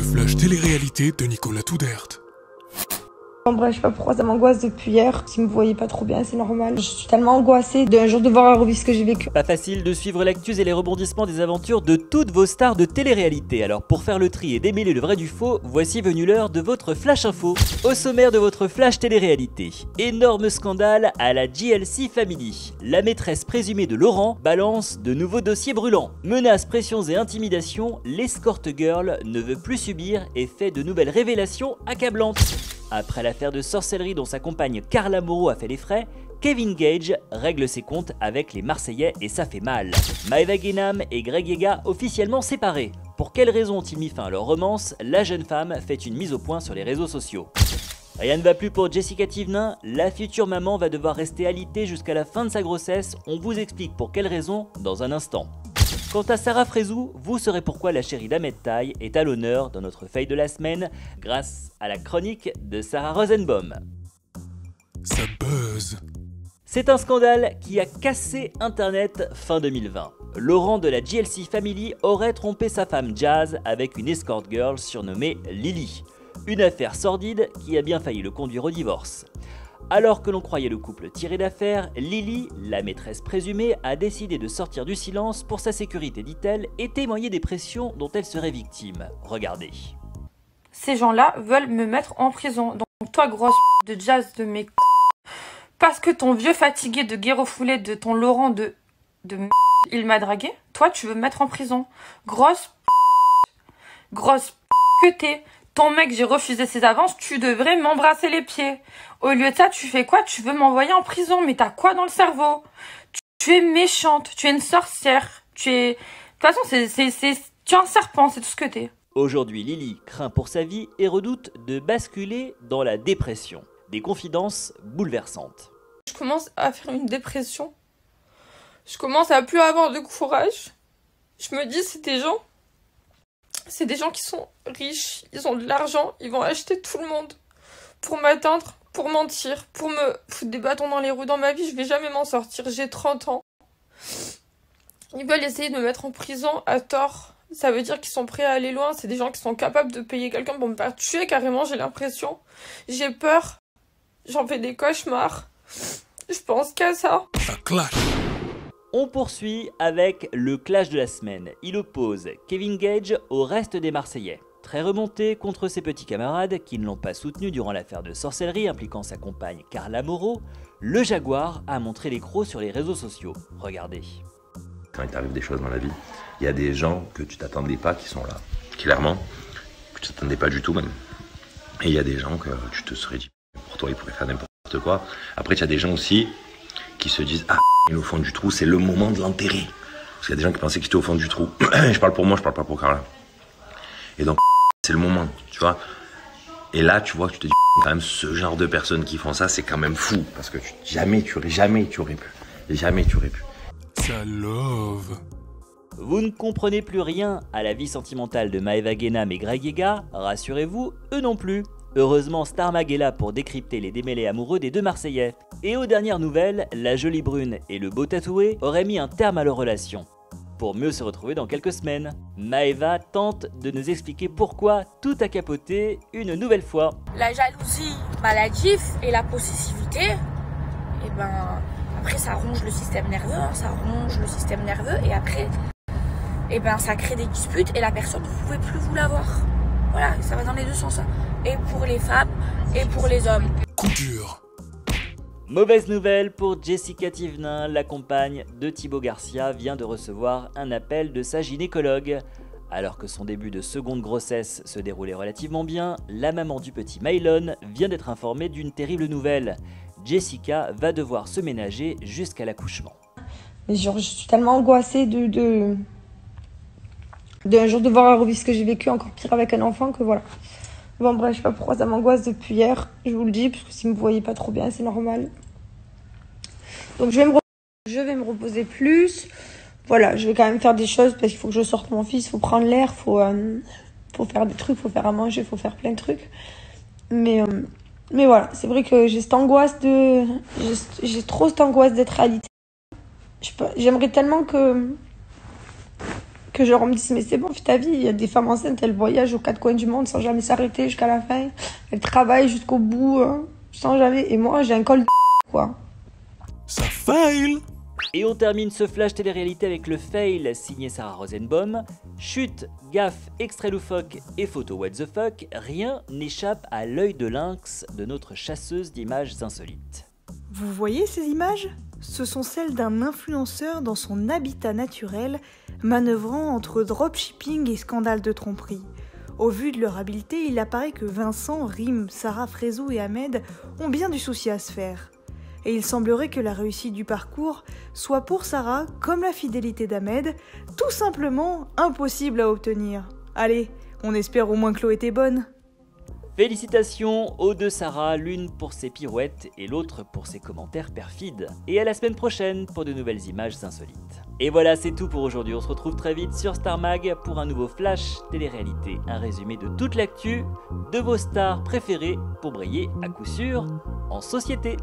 Le flash télé-réalité de Nicolas Toudert. En bref, je sais pas pourquoi ça m'angoisse depuis hier. Si vous me voyez pas trop bien, c'est normal. Je suis tellement angoissée d'un jour devoir revivre ce que j'ai vécu. Pas facile de suivre l'actus et les rebondissements des aventures de toutes vos stars de télé-réalité. Alors pour faire le tri et démêler le vrai du faux, voici venue l'heure de votre flash info. Au sommaire de votre flash télé-réalité, énorme scandale à la GLC Family. La maîtresse présumée de Laurent balance de nouveaux dossiers brûlants. Menaces, pressions et intimidations, l'escort girl ne veut plus subir et fait de nouvelles révélations accablantes. Après l'affaire de sorcellerie dont sa compagne Carla Moreau a fait les frais, Kevin Gage règle ses comptes avec les Marseillais et ça fait mal. Maeva Guénam et Greg Yega officiellement séparés. Pour quelles raisons ont-ils mis fin à leur romance? La jeune femme fait une mise au point sur les réseaux sociaux. Rien ne va plus pour Jessica Thivenin, la future maman va devoir rester alitée jusqu'à la fin de sa grossesse, on vous explique pour quelles raisons dans un instant. Quant à Sarah Frézou, vous saurez pourquoi la chérie d'Ahmed Taï est à l'honneur dans notre fail de la semaine grâce à la chronique de Sarah Rosenbaum. Ça buzz. C'est un scandale qui a cassé Internet fin 2020. Laurent de la GLC Family aurait trompé sa femme Jazz avec une escort girl surnommée Lily. Une affaire sordide qui a bien failli le conduire au divorce. Alors que l'on croyait le couple tiré d'affaire, Lily, la maîtresse présumée, a décidé de sortir du silence pour sa sécurité, dit-elle, et témoigner des pressions dont elle serait victime. Regardez. Ces gens-là veulent me mettre en prison. Donc toi, grosse de Jazz de mes parce que ton vieux fatigué de guerre foulé de ton Laurent de il m'a dragué, toi tu veux me mettre en prison. Grosse que t'es. Ton mec, j'ai refusé ses avances, tu devrais m'embrasser les pieds. Au lieu de ça, tu fais quoi? Tu veux m'envoyer en prison, mais t'as quoi dans le cerveau? Tu es méchante, tu es une sorcière, tu es... De toute façon, tu es un serpent, c'est tout ce que t'es. Aujourd'hui, Lily craint pour sa vie et redoute de basculer dans la dépression. Des confidences bouleversantes. Je commence à faire une dépression. Je commence à plus avoir de courage. Je me dis, c'est des gens qui sont riches, ils ont de l'argent, ils vont acheter tout le monde pour m'atteindre, pour mentir, pour me foutre des bâtons dans les roues. Dans ma vie, je vais jamais m'en sortir, j'ai 30 ans. Ils veulent essayer de me mettre en prison à tort. Ça veut dire qu'ils sont prêts à aller loin, c'est des gens qui sont capables de payer quelqu'un pour me faire tuer carrément, j'ai l'impression. J'ai peur, j'en fais des cauchemars, je pense qu'à ça. Ça clash. On poursuit avec le clash de la semaine. Il oppose Kevin Gage au reste des Marseillais. Très remonté contre ses petits camarades qui ne l'ont pas soutenu durant l'affaire de sorcellerie impliquant sa compagne Carla Moreau, le Jaguar a montré les crocs sur les réseaux sociaux. Regardez. Quand il t'arrive des choses dans la vie, il y a des gens que tu t'attendais pas qui sont là. Clairement, que tu t'attendais pas du tout même. Et il y a des gens que tu te serais dit, pour toi ils pourraient faire n'importe quoi. Après il y a des gens aussi qui se disent, ah, il est au fond du trou, c'est le moment de l'enterrer. Parce qu'il y a des gens qui pensaient qu'il était au fond du trou. Je parle pour moi, je parle pas pour Carla. Et donc, c'est le moment, tu vois. Et là, tu vois que tu te dis, quand même, ce genre de personnes qui font ça, c'est quand même fou. Parce que jamais tu aurais pu. Jamais tu aurais pu. Ça love. Vous ne comprenez plus rien à la vie sentimentale de Maeva Guénam et Greg Yega, rassurez-vous, eux non plus. Heureusement, Star Mag est là pour décrypter les démêlés amoureux des deux Marseillais. Et aux dernières nouvelles, la jolie brune et le beau tatoué auraient mis un terme à leur relation. Pour mieux se retrouver dans quelques semaines, Maeva tente de nous expliquer pourquoi tout a capoté une nouvelle fois. La jalousie maladive et la possessivité, et ben après ça ronge le système nerveux, et après, et ben ça crée des disputes et la personne ne pouvait plus vous l'avoir. Voilà, ça va dans les deux sens. Et pour les femmes, et pour les hommes. Coup dur. Mauvaise nouvelle pour Jessica Thivenin, la compagne de Thibaut Garcia vient de recevoir un appel de sa gynécologue. Alors que son début de seconde grossesse se déroulait relativement bien, la maman du petit Mylon vient d'être informée d'une terrible nouvelle. Jessica va devoir se ménager jusqu'à l'accouchement. Mais genre, je suis tellement angoissée d'un jour devoir revivre ce que j'ai vécu, encore pire avec un enfant, que voilà. Bon bref, je sais pas pourquoi ça m'angoisse depuis hier, je vous le dis, parce que si vous me voyez pas trop bien, c'est normal. Donc je vais me reposer plus. Voilà, je vais quand même faire des choses parce qu'il faut que je sorte mon fils, il faut prendre l'air, faut faire des trucs, faut faire à manger, faut faire plein de trucs. Mais voilà, c'est vrai que j'ai trop cette angoisse d'être alitée. Je sais pas, j'aimerais tellement que Que genre on me dise mais c'est bon, fais ta vie, il y a des femmes enceintes, elles voyagent aux quatre coins du monde sans jamais s'arrêter jusqu'à la fin. Elles travaillent jusqu'au bout, sans jamais. Et moi j'ai un col de quoi. Ça fail. Et on termine ce flash télé-réalité avec le fail signé Sarah Rosenbaum. Chute, gaffe, extrait loufoque et photo what the fuck, rien n'échappe à l'œil de lynx de notre chasseuse d'images insolites. Vous voyez ces images ? Ce sont celles d'un influenceur dans son habitat naturel, manœuvrant entre dropshipping et scandale de tromperie. Au vu de leur habileté, il apparaît que Vincent, Rim, Sarah Frézou et Ahmed ont bien du souci à se faire. Et il semblerait que la réussite du parcours soit pour Sarah, comme la fidélité d'Ahmed, tout simplement impossible à obtenir. Allez, on espère au moins que l'eau était bonne. Félicitations aux deux Sarah, l'une pour ses pirouettes et l'autre pour ses commentaires perfides. Et à la semaine prochaine pour de nouvelles images insolites. Et voilà, c'est tout pour aujourd'hui. On se retrouve très vite sur Star Mag pour un nouveau flash télé-réalité, un résumé de toute l'actu de vos stars préférées pour briller à coup sûr en société.